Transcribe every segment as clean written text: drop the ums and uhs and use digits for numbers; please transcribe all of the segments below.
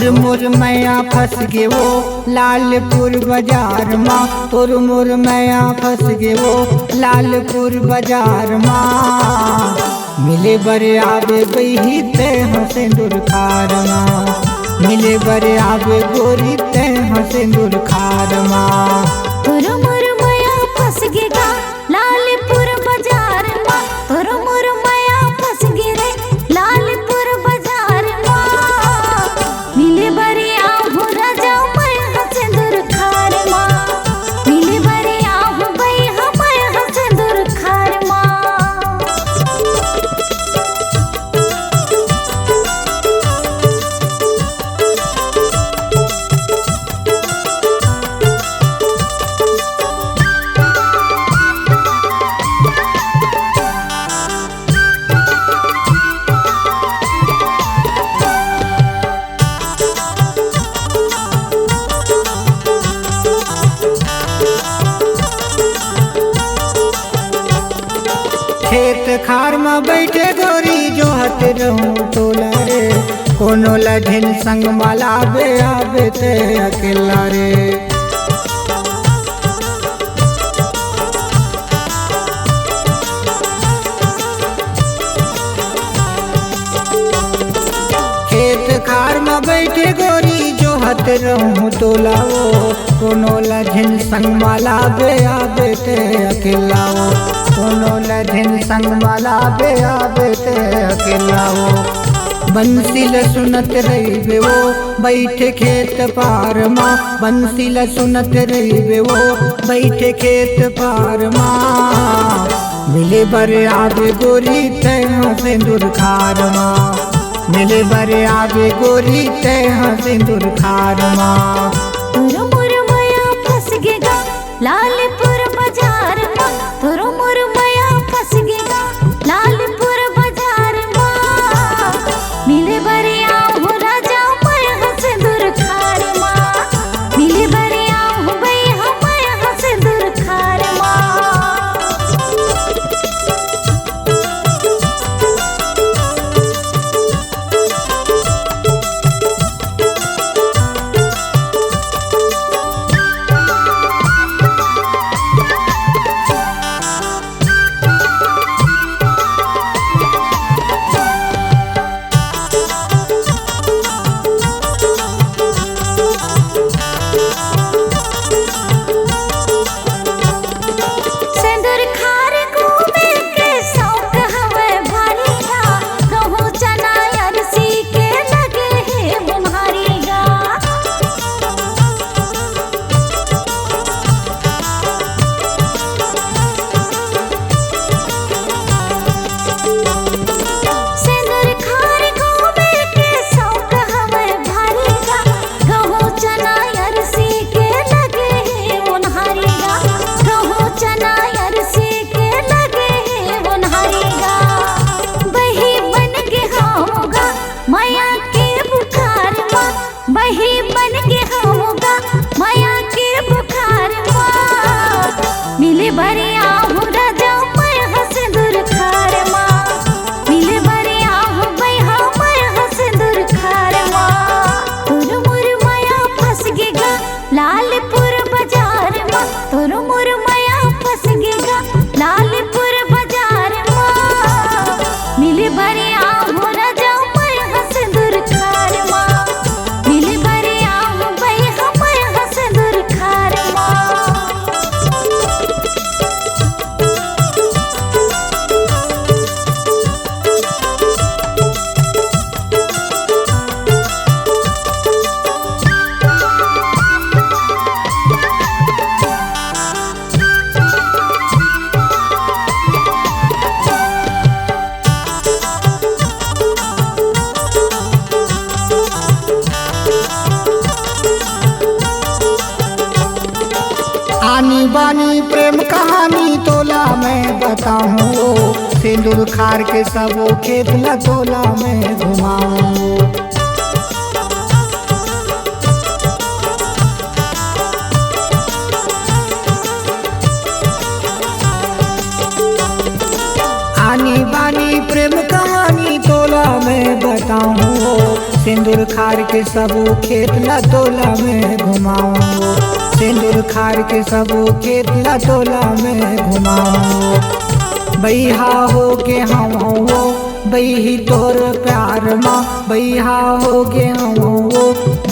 तोर मोर मैया फंस गे वो लालपुर बाजार माँ, तोर मोर मैया फंस गे वो लालपुर बाजार माँ। मिले बरे आवे बही ते सिंदूर खार माँ, मिले बरे आवे गोरी ते सिंदूर खार माँ। तोर मोर मैया फंस गे गा लालपुर बाजार माँ, तोर मोर मैया फंस गे रे लालपुर बाजार माँ। मिले बरे आहू राजा मैं सिंदूर खार माँ, मिले बरे आहू बई मैं सिंदूर खार माँ। खेत खार में बैठे गोरी जो हत रहूं तोला रे, कोनो लधिन संग मलाबे आबे ते अकेला रे। खेत खार में बैठे गोरी जो हत रहूं तोला वो, कोनो लधिन संग मलाबे आबे ते अकेला वो, कोनो लधिन संग मलाबे आबे ते अकेला वो। बंसील सुनत रही वो बैठे खेत पार माँ, बंसील सुनत रही वो बैठे खेत पार माँ। मिले बरे आवे गोरी ते सिंदूर खार माँ, मिले बरे आवे गोरी ते सिंदूर खार माँ। तोर मोर मैया फंस गे गा लालपुर बाजार माँ, तोर मोर मैया फंस गे गा लालपुर बाजार माँ। मिले बरे आहू राजा मैं सिंदूर खार माँ, मिले बरे आहू बई मैं सिंदूर खार माँ। सिंदूर खार घूमे के शौक हवे भारी गा, गहूँ चना अरसी के लगे है बुम्हारी गा। सिंदूर खार घूमे के शौक हवे भारी गा, गहूँ चना अरसी के लगे है बुम्हारी गा, गहूँ चना अरसी के लगे है बुम्हारी गा। बही बन के होगा माया के बुखार माँ, बही बन के होगा माया के बुखार माँ। मिले बरे आहू राजा मैं सिंदूर खार माँ, मिले बरे आहू बई मैं सिंदूर खार माँ। तोर मोर माया फंस गे गा लालपुर बाजार माँ, तोर मोर माया फंस गे गा लालपुर बाजार माँ। मिले बरे आहू राजा मैं सिंदूर खार माँ, मिले बरे आहू बई मैं सिंदूर खार माँ। आनी बानी प्रेम कहानी तोला मैं बताऊं, सिंदूर खार के सबो खेत ल तोला मैं घुमाऊं। आनी बानी प्रेम कहानी तोला मैं बताऊं, सिंदूर खार के सब खेत ला तोला में घुमाऊं, सिंदूर खार के सब खेत ला तोला में घुमाऊं। बैहा हो के हम हो बही तोर प्यार माँ, बैहा हो के हम हो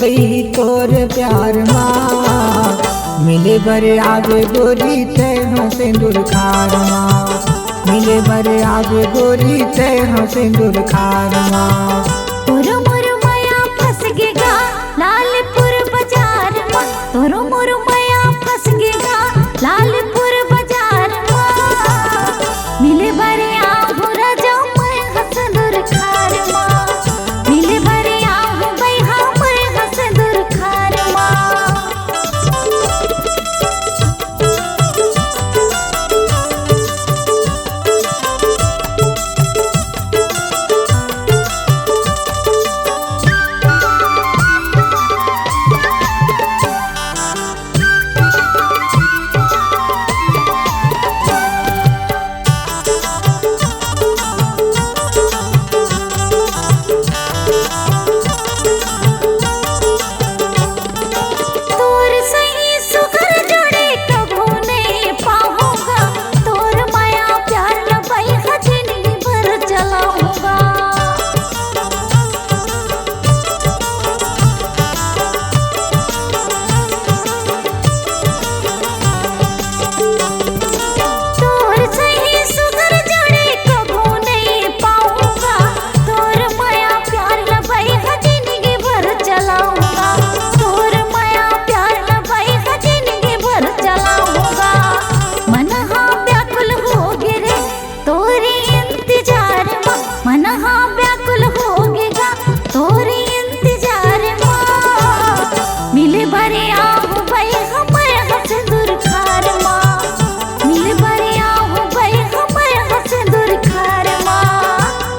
बही तोर प्यार माँ। मिले बरे आगे गोरी तेनो सिंदूर खार माँ, मिले बरे आगे गोरी तेनो सिंदूर खार माँ। तोरो मोर माया फंस गेगा लालपुर बाजार माँ, तोरो मोर माया फंस गेगा लालपुर बाजार माँ। मिले बरे आहू राजा मैं सिंदूर खार माँ, मिले बरे आहू बैहा मैं सिंदूर खार माँ।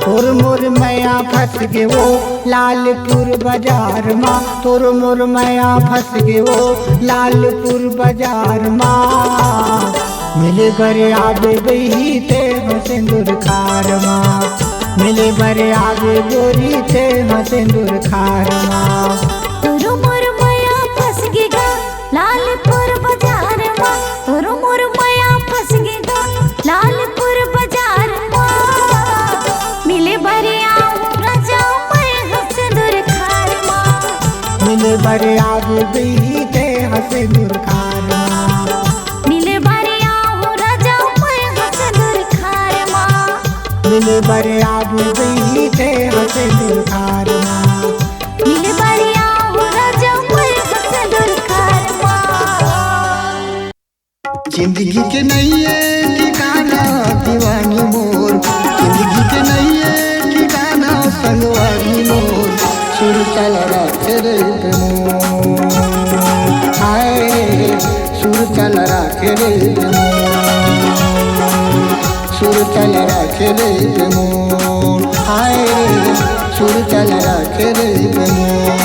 तोर मोर मैया फंस गे वो लालपुर बाजार माँ, तोर मोर मैया फंस गे वो लालपुर बाजार माँ। मिले बरे आगे बही तेनो सिंदूर खार माँ, मिले बरे आगे गोरी तेनो सिंदूर खार माँ। तोरो मोर माया फंस गेगा लालपुर बाजार माँ, तोरो मोर माया फंस गेगा लालपुर बाजार माँ। मिले बरे आहू राजा मैं सिंदूर खार माँ, मिले बरे आगे बही तेनो सिंदूर खार माँ, मिले बरे आहू राजा मैं सिंदूर खार माँ। मिले बरे आगे बही तेनो सिंदूर खार माँ, मिले बरे आहू राजा मैं सिंदूर खार माँ। जिंदगी के नैये ठिकाना दीवानी मोर, जिंदगी के नैये ठिकाना संगवारी मोर। सुर चल राखे रे मोर, हाय सुर चल राखे रे मोर, सुर चल राखे रे मोर, हाय सुर चल राखे रे मोर।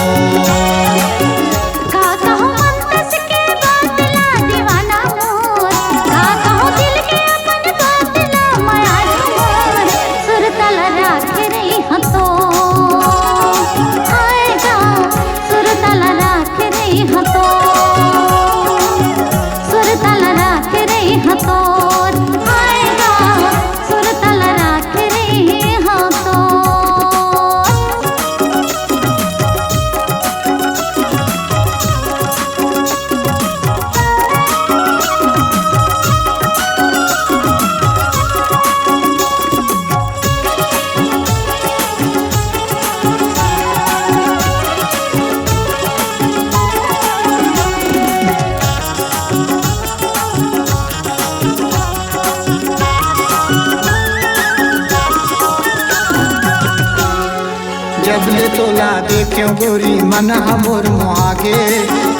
जबले तोला देखो गोरी मन हमोर मोहागे,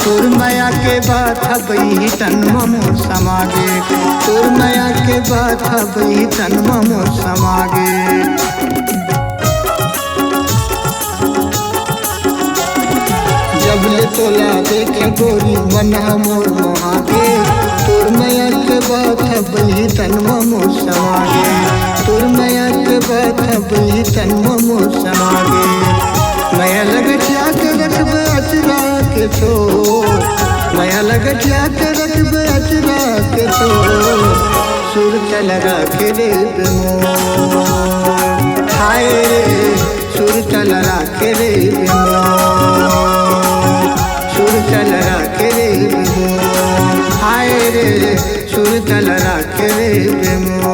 तोर माया के बात हबई तन मोर समागे, तोर माया के बात हबई तन मोर समागे। जबले तोला देखे गोरी मन हमोर मोहागे, तोर माया के बात हबई तन मोर समागे, तोर माया के बात हबई तन मोर समागे। मैं लगटिया के रखबे अचरा के छोर, मैं लगटिया के रखबे अचरा के छोर, सुर चलरा के रे मोर, हाय रे सुर चलरा के रे मोर, सुर चलरा के रे मोर, हाय रे सुर चलरा के रे मोर।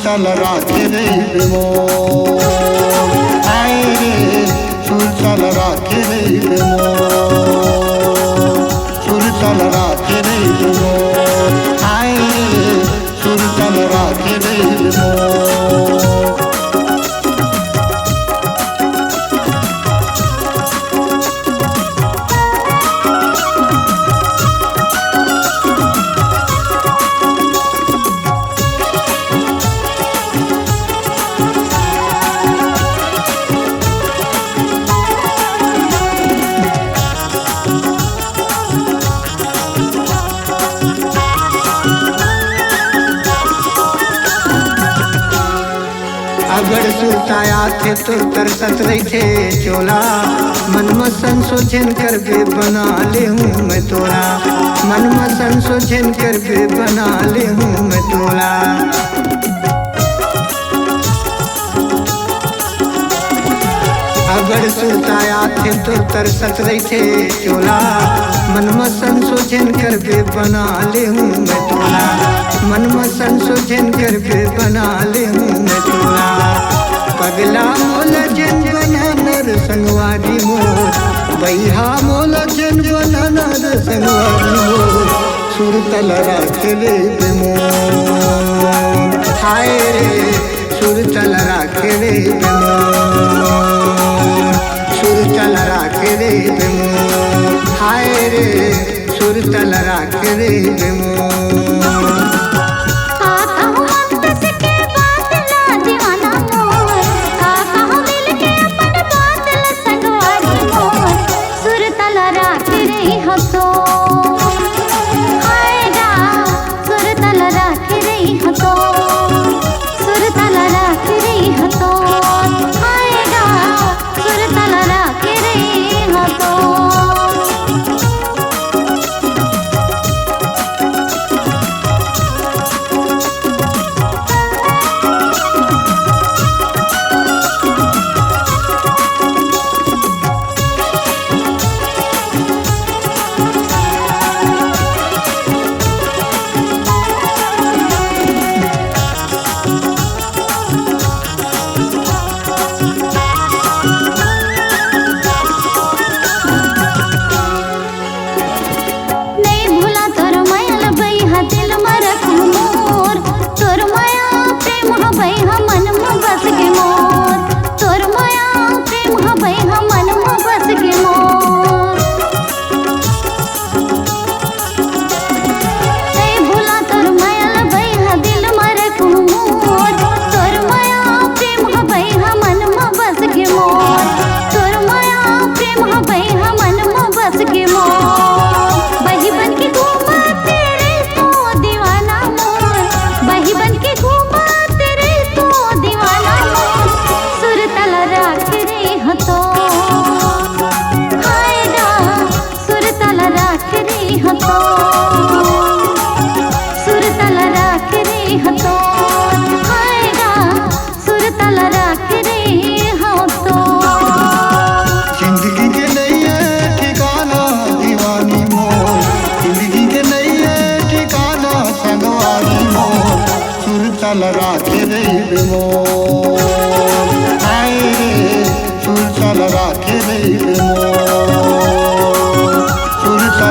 चलरा के रे मोर, हाय रे सुर चलरा के रे मोर, सुर चलरा के रे मोर, हाय रे सुर चलरा के रे मोर। अगर सुताया थे तो तरसत रही थे चोला, मन मसन सोचन कर के बना ले हूँ मैं तोला, मन मसन सोचन कर के बना ले हूँ मैं तोला। अगर सुताया थे तो तरसत रही थे चोला, मन मसन सोचन कर के बना ले हूँ मैं तोला, मन मसन सोचन कर के बना ले हूँ मैं तोला। पगला मोला जन बना नर संगवारी मोर, बैहा मोला जन बना नर संगवारी मोर, सुर तलरा के रे मोर, हाय रे सुर तलरा के रे मोर, सुर तलरा के रे मोर, हाय रे सुर तलरा के रे मोर।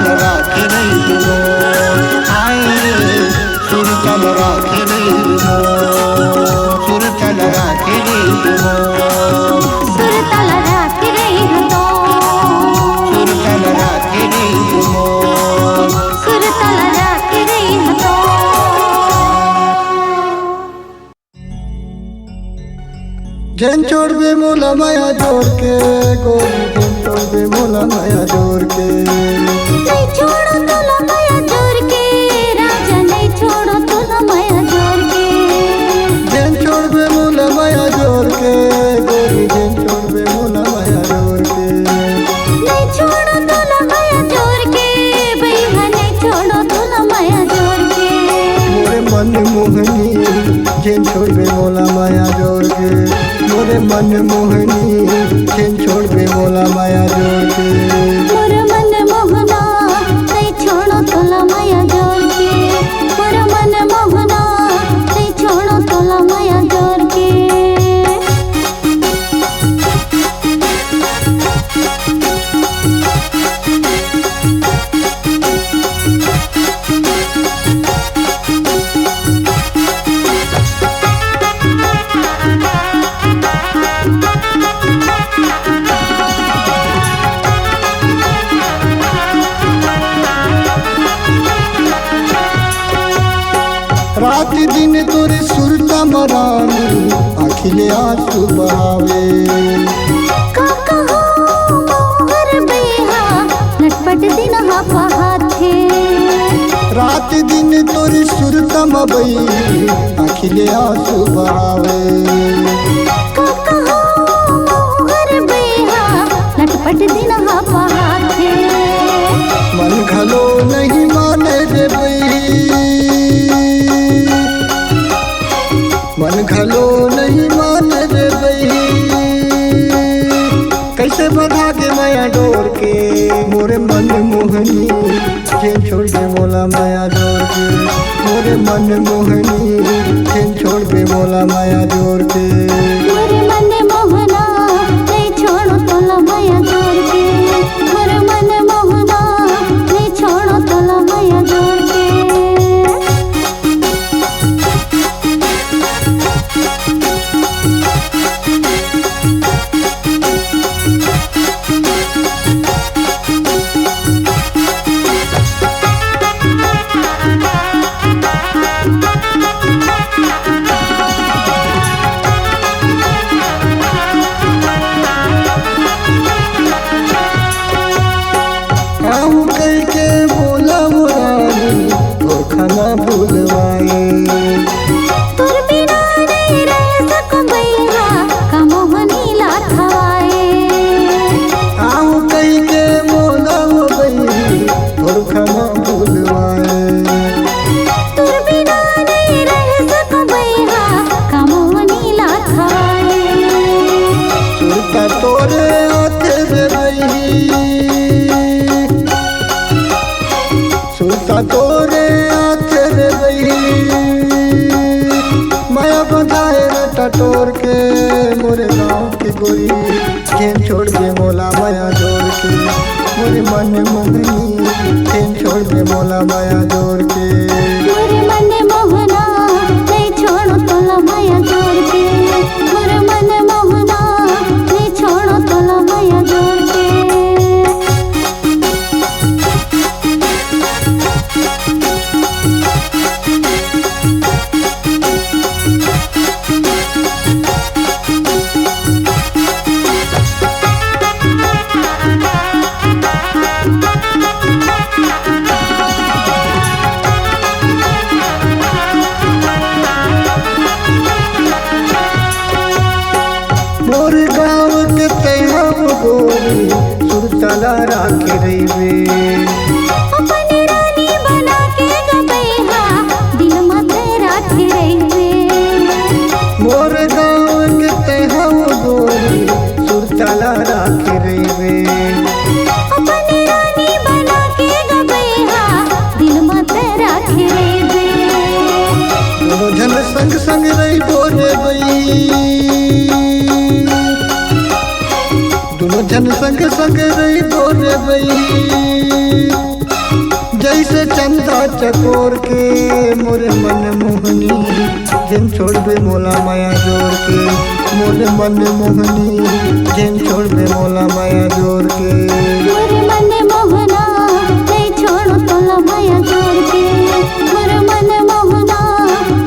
तल राखे नहीं मोर आए सुर तल राखे नहीं मोर सुर तल राखे नहीं मोर सुर तल राखे रही तो सुर तल राखे नहीं मोर सुर तल राखे रही तो जन छोड़ बे मोला माया जोड़ के गोरी जन छोड़ बे मोला माया जोड़ के नहीं छोड़ो तोला माया जोर के राजा नहीं छोड़ो तोला माया जोर के जन छोड़ बे मोला माया जोड़ के गोरी जन छोड़ बे मोला माया जोड़ के नहीं छोड़ो तोला माया जोर के भैया नहीं छोड़ो तोला माया जोर के मोरे मन मोहनी जन छोड़ बे मोला माया जोड़ के मोरे मन मोहनी जन छोड़ बे मोला माया जोड़ के मोर मन मोहना नहीं छोड़ो तोला माया जोर के मोर मन मोहना नहीं छोड़ो तोला माया जोर के रात दिन तोरे सुरता मरानी आखिले आंसू बहावे काका हो मोहर बेहा लटपट दिन हा पहाथे रात दिन तोरे सुरता मबई आखिले आंसू बहावे काका हो मोहर बेहा लटपट दिन हा पहाथे मन घलो नहीं माने रे बई मन घलो नहीं माने रे बई कैसे बधा के माया डोर के मोरे मन मोहनी जेन छोड़ दे मोला माया जोड़ के मोरे मन मोहनी जेन छोड़ दे मोला माया जोड़ के मोर मन मोहना नहीं छोड़ो तोला माया जोर के मोर मन मोहना नहीं छोड़ो तोला माया जोर के आहू कह के बोला मुरानी और खाना भूलवाए तुर बिना नहीं रह सकूं भैया का मोहनी लाथाए आहू कह के बोला वो बई और खाना भूलवाए तुर बिना नहीं रह सकूं भैया का मोहनी लाथाए सुरता तोरे आते रे बई सुरता तोरे आते रे बई माया बंधाए रटा टोर के मोरे गाँव के गोरी जेन छोड़ दे मोला माया जोड़ के मोरे मन मोहनी जेन छोड़ दे मोला माया जोड़ के मोर मन मोहना नहीं छोड़ो तोला माया जोर के मोर मन मोहना नहीं छोड़ो तोला माया जोर के मोर गाँव के तैयार गोरी सुरतला राखे रहीबे अपनी रानी बना के गबैहा दिल में तेरा ठिरैबे मोर गाँव के तैयार गोरी सुरतला राखे रहीबे अपनी रानी बना के गबैहा दिल में तेरा ठिरैबे दोनों जन संग संग रही बोले बई दोनों जन संग संग रही बोले बई चंदा चकोर के मोरे मन मोहनी जिन छोड़बे मोला माया जोर के मोरे मन मोहनी जिन छोड़बे मोला माया जोर के मोर मन मोहना नहीं छोड़ो तोला माया जोर के मोर मन मोहना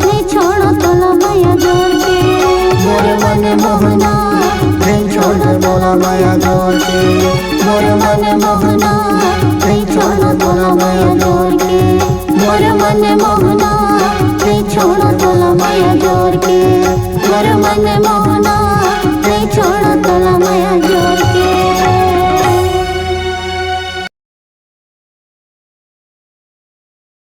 नहीं छोड़ो तोला माया जोर के मोरे मन मोहना जिन छोड़बे मोला माया जोर के मोरे मन मोहना जिन छोड़बे मोला माया जोर के मोर मन मोहना